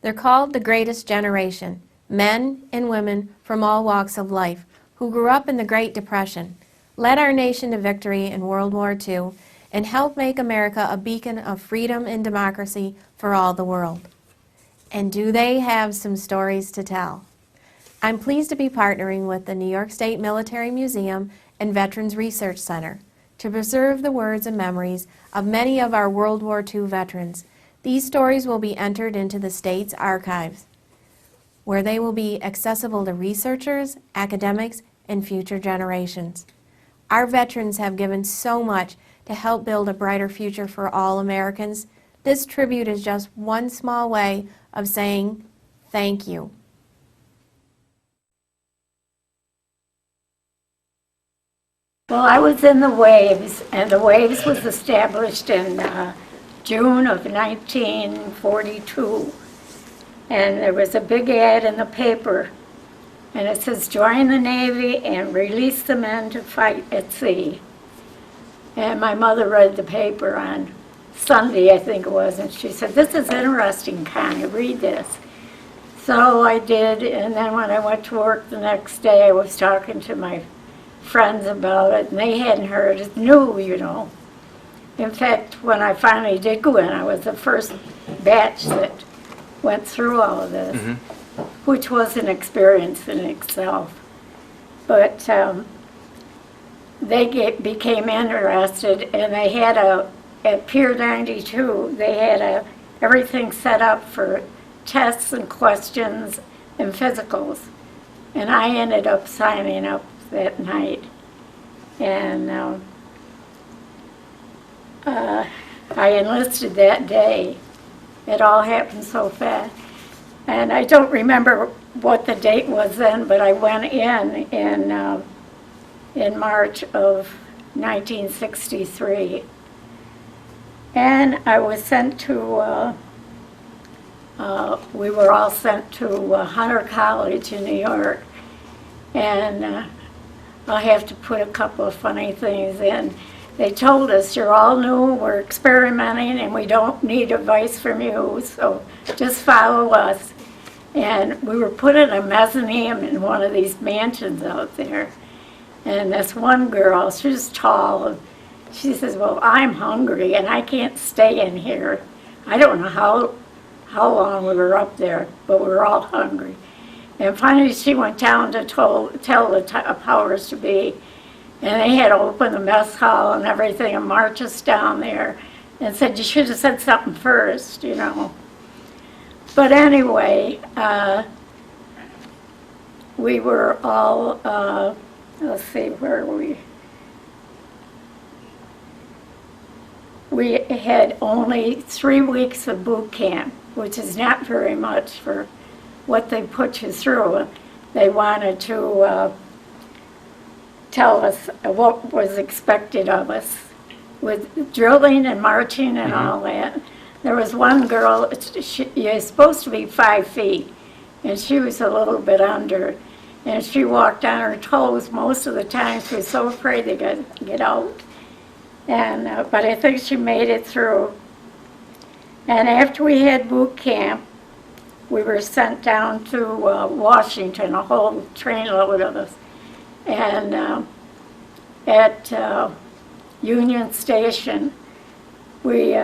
They're called the Greatest Generation, men and women from all walks of life who grew up in the Great Depression, led our nation to victory in World War II, and helped make America a beacon of freedom and democracy for all the world. And do they have some stories to tell? I'm pleased to be partnering with the New York State Military Museum and Veterans Research Center to preserve the words and memories of many of our World War II veterans. These stories will be entered into the state's archives, where they will be accessible to researchers, academics, and future generations. Our veterans have given so much to help build a brighter future for all Americans. This tribute is just one small way of saying thank you. Well, I was in the Waves, and the Waves was established in June of 1942. And there was a big ad in the paper, and it says, "Join the Navy and release the men to fight at sea." And my mother read the paper on Sunday, I think it was, and she said, "This is interesting, Connie, read this." So I did, and then when I went to work the next day, I was talking to my friends about it, and they hadn't heard it, new, you know. In fact, when I finally did go in, I was the first batch that went through all of this, which was an experience in itself. But they became interested, and they had at Pier 92, they had everything set up for tests and questions and physicals. And I ended up signing up that night. And I enlisted that day. It all happened so fast. And I don't remember what the date was then, but I went in March of 1963. And I was sent to, we were all sent to Hunter College in New York. And I'll have to put a couple of funny things in. They told us, "You're all new, we're experimenting, and we don't need advice from you, so just follow us." And we were put in a mezzanine in one of these mansions out there. And this one girl, she was tall, and she says, "Well, I'm hungry, and I can't stay in here." I don't know how long we were up there, but we were all hungry. And finally, she went down to tell the powers to be, and they had to open the mess hall and everything and march us down there and said, "You should have said something first, you know." But anyway, we were all, let's see, where were we? We had only 3 weeks of boot camp, which is not very much for what they put you through. They wanted to tell us what was expected of us with drilling and marching and all that. There was one girl, you're supposed to be 5 feet, and she was a little bit under, and she walked on her toes most of the time. She was so afraid to get out. And but I think she made it through. And after we had boot camp, we were sent down to Washington, a whole trainload of us. And at Union Station, we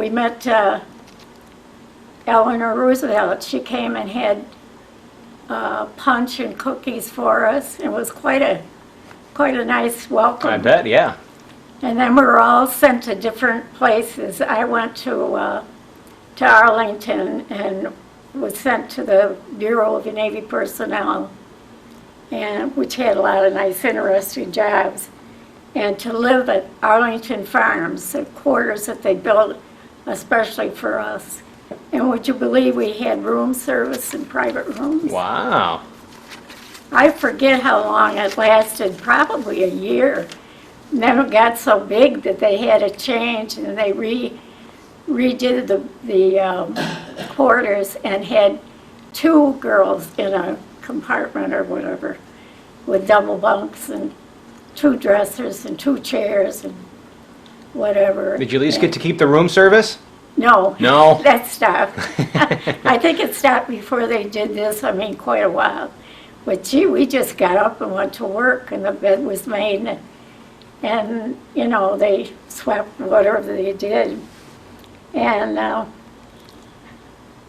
met Eleanor Roosevelt. She came and had punch and cookies for us. It was quite a nice welcome. I bet, yeah. And then we were all sent to different places. I went to Arlington and was sent to the Bureau of Navy Personnel, and which had a lot of nice, interesting jobs. And to live at Arlington Farms, the quarters that they built especially for us. And would you believe we had room service and private rooms? Wow. I forget how long it lasted, probably a year. And then it got so big that they had to change, and they redid the quarters and had 2 girls in a compartment or whatever with double bunks and 2 dressers and 2 chairs and whatever. Did you at least get to keep the room service? No. No? That stopped. I think it stopped before they did this, I mean, quite a while. But gee, we just got up and went to work, and the bed was made, and you know, they swept whatever they did. And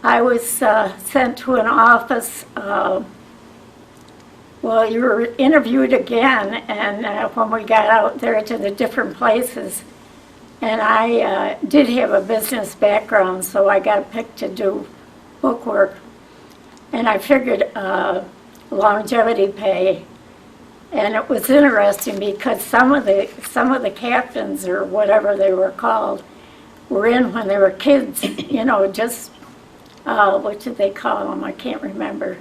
I was sent to an office. Well, you were interviewed again, and when we got out there to the different places, and I did have a business background, so I got picked to do bookwork. And I figured longevity pay, and it was interesting because some of the captains, or whatever they were called, were in when they were kids. You know, just what did they call them? I can't remember.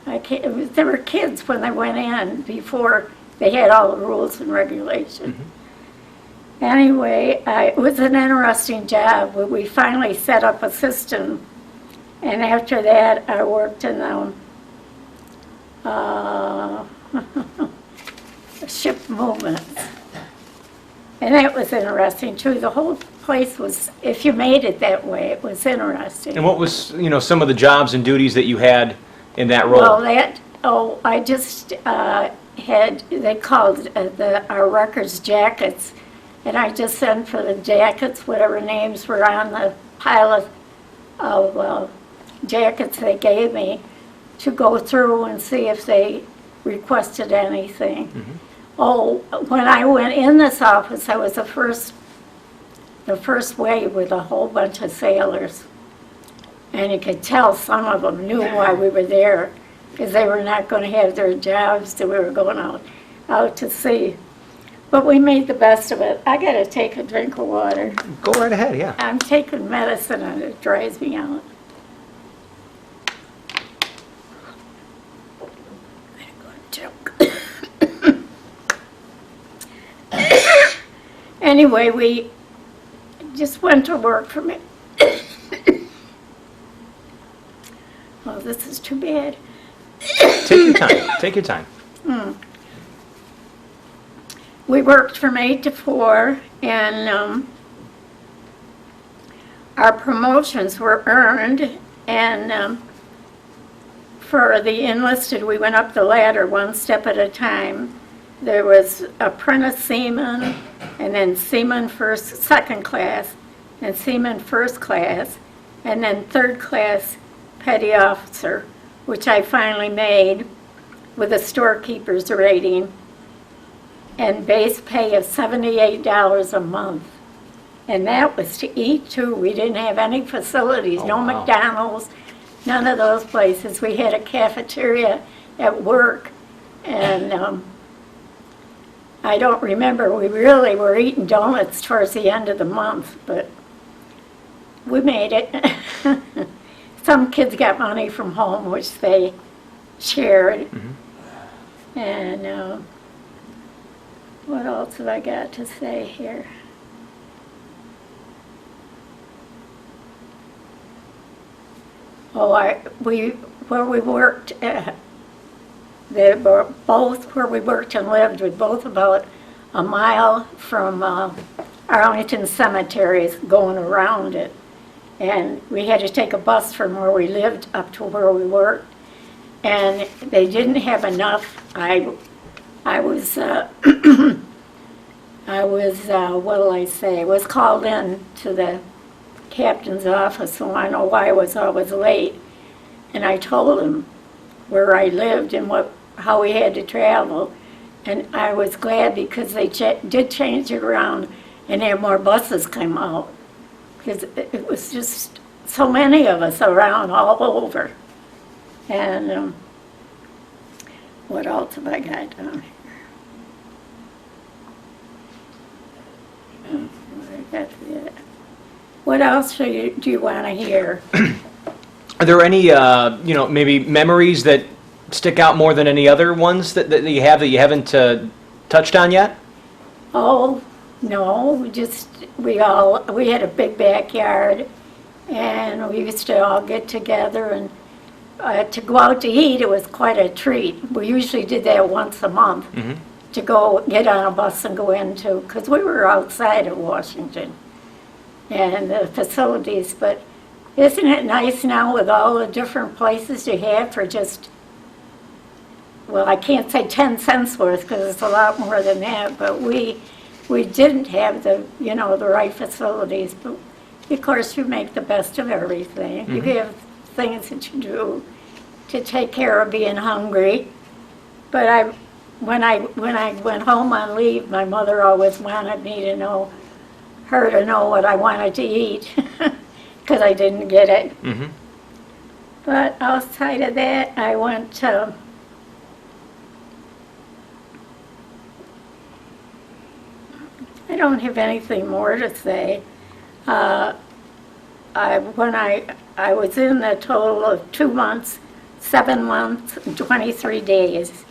They were kids when they went in, before they had all the rules and regulations. Mm-hmm. Anyway, it was an interesting job. We finally set up a system, and after that I worked in ship movements. And that was interesting too. The whole place was, if you made it that way, it was interesting. And what was, some of the jobs and duties that you had in that role? Well, I just they called our records jackets, and I just sent for the jackets, whatever names were on the pile of jackets they gave me, to go through and see if they requested anything. Mm-hmm. Oh, when I went in this office, I was the first wave with a whole bunch of sailors. And you could tell some of them knew why we were there, because they were not going to have their jobs that we were going out to sea. But we made the best of it. I got to take a drink of water. Go right ahead, yeah. I'm taking medicine and it dries me out. Anyway, we just went to work for me. Oh, this is too bad. Take your time. Take your time. We worked from 8 to 4, and our promotions were earned, and for the enlisted, we went up the ladder one step at a time. There was apprentice seaman, and then seaman second class, and seaman first class, and then third class petty officer, which I finally made with a storekeeper's rating, and base pay of $78 a month. And that was to eat too. We didn't have any facilities, no wow. McDonald's, none of those places. We had a cafeteria at work, and I don't remember, we really were eating donuts towards the end of the month, but we made it. Some kids got money from home, which they shared. Mm-hmm. And what else have I got to say here? Oh, where we worked, they were both where we worked and lived, were both about a mile from Arlington Cemetery, going around it. And we had to take a bus from where we lived up to where we worked. And they didn't have enough. I was, what'll I say, was called in to the captain's office, so I know why I was always late. And I told him where I lived and how we had to travel. And I was glad because they did change it around and there more buses came out. Because it was just so many of us around all over. And what else have I got down here? What else do you want to hear? Are there any, maybe memories that stick out more than any other ones that you have that you haven't touched on yet? Oh, no, we had a big backyard, and we used to all get together, and to go out to eat, it was quite a treat. We usually did that once a month, mm-hmm. to go get on a bus and go into, because we were outside of Washington. and the facilities, but isn't it nice now with all the different places you have for just, well, I can't say 10 cents worth because it's a lot more than that, but we didn't have the, you know, the right facilities, but of course you make the best of everything. You have things that you do to take care of being hungry, but when I went home on leave, my mother always wanted me to know, her to know what I wanted to eat, because I didn't get it. But outside of that, I went to, I don't have anything more to say. When I was in a total of 2 months, 7 months, and 23 days.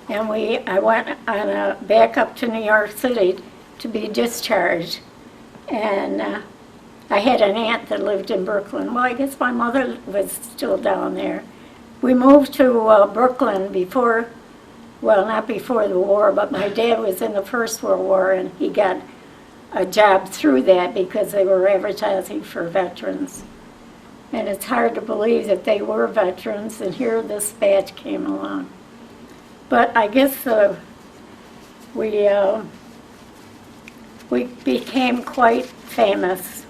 And I went on a back up to New York City to be discharged. And I had an aunt that lived in Brooklyn. Well, I guess my mother was still down there. We moved to Brooklyn before, well, not before the war, but my dad was in the First World War, and he got a job through that because they were advertising for veterans. And it's hard to believe that they were veterans, and here this batch came along. But I guess we became quite famous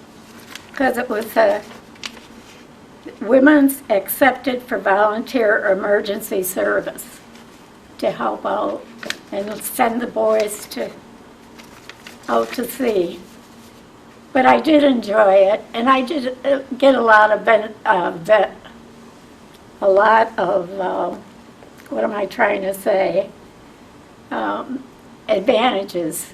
because it was women's accepted for volunteer emergency service to help out and send the boys out to sea. But I did enjoy it, and I did get a lot of what am I trying to say? Advantages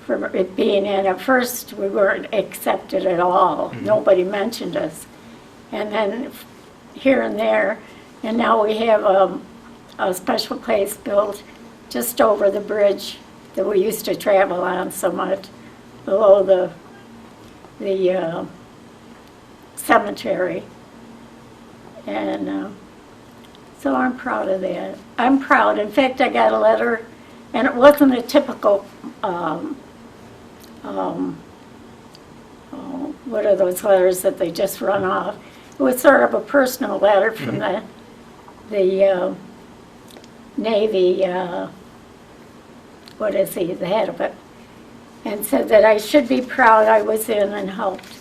from it being in. At first, we weren't accepted at all. Nobody mentioned us. And then here and there, and now we have a special place built just over the bridge that we used to travel on so much, below the cemetery. And so I'm proud of that. I'm proud. In fact, I got a letter, and it wasn't a typical, what are those letters that they just run off? It was sort of a personal letter from the Navy, what is he, the head of it, and said that I should be proud I was in and helped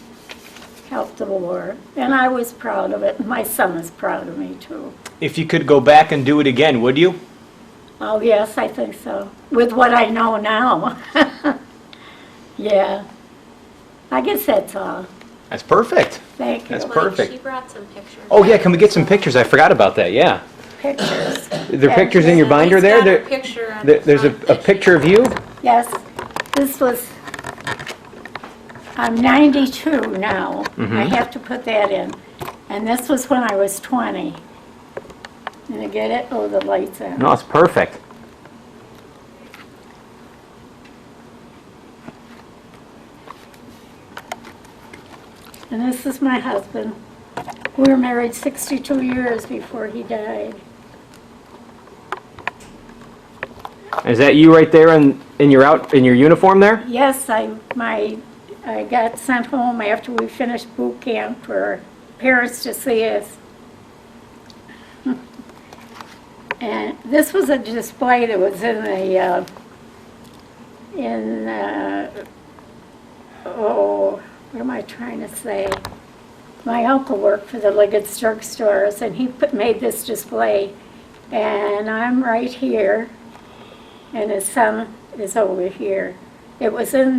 the war. And I was proud of it, and my son is proud of me too. If you could go back and do it again, would you? Oh yes, I think so. With what I know now. Yeah. I guess that's all. That's perfect. Thank you. That's perfect. She brought some pictures. Oh yeah, can we get some pictures? I forgot about that, yeah. Pictures. There are pictures in your binder there? He's got a picture on There's a picture of you? Yes. This was, I'm 92 now. I have to put that in. And this was when I was 20. Can you get it? Oh, the light's on. No, it's perfect. And this is my husband. We were married 62 years before he died. Is that you right there in your uniform there? Yes, I got sent home after we finished boot camp for our parents to see us. And this was a display that was in the, what am I trying to say? My uncle worked for the Liggett's drugstores, and he made this display. And I'm right here, and his son is over here. It was in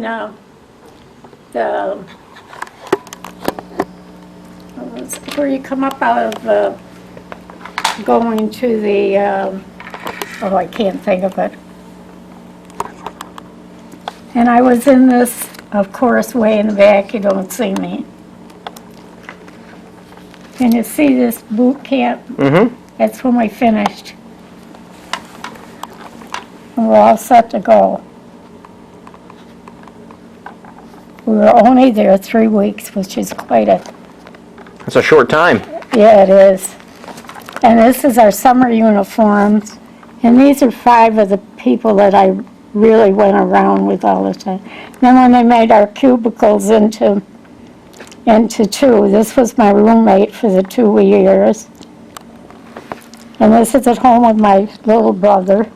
where you come up out of going to the, oh, I can't think of it. And I was in this, of course, way in the back. You don't see me. And you see this boot camp? That's when we finished. And we're all set to go. We were only there 3 weeks, which is quite a... That's a short time. Yeah, it is. And this is our summer uniforms. And these are 5 of the people that I really went around with all the time. Then when they made our cubicles into into two. This was my roommate for the 2 years. And this is at home with my little brother.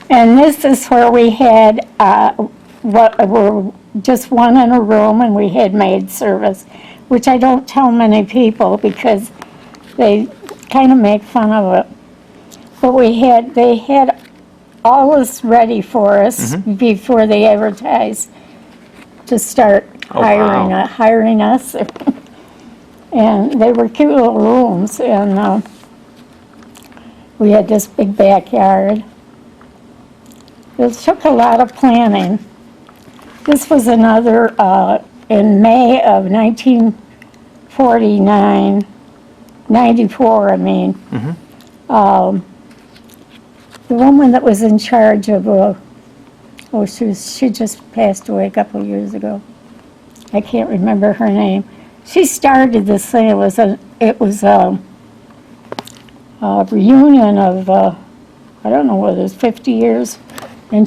And this is where we had were just one in a room, and we had maid service, which I don't tell many people because they kind of make fun of it. But they had all this ready for us before they advertised to start hiring us. And they were cute little rooms, and we had this big backyard. It took a lot of planning. This was another, in May of 94, I mean. The woman that was in charge of, she just passed away a couple of years ago. I can't remember her name. She started this thing. It was a reunion of, I don't know whether it was 50 years. And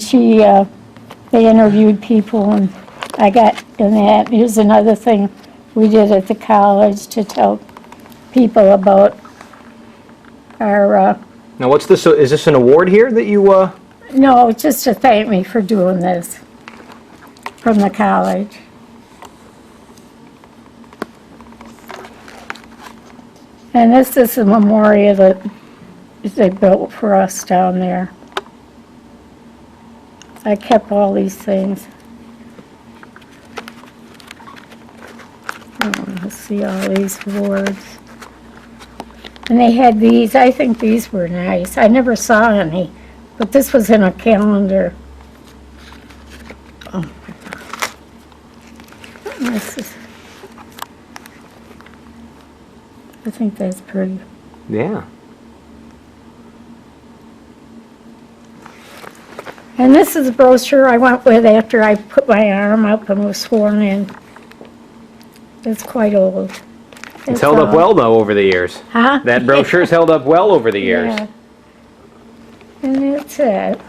they interviewed people, and I got in that. Here's another thing we did at the college to tell people about our... Now, what's this? Is this an award here that you... No, just to thank me for doing this from the college. And this is a memorial that they built for us down there. I kept all these things. Let's see all these awards. And they had these. I think these were nice. I never saw any, but this was in a calendar. Oh, I think that's pretty. Yeah. And this is a brochure I went with after I put my arm up and was sworn in. It's quite old. It's held up well, though, over the years. Huh? That brochure's held up well over the years. Yeah. And that's it.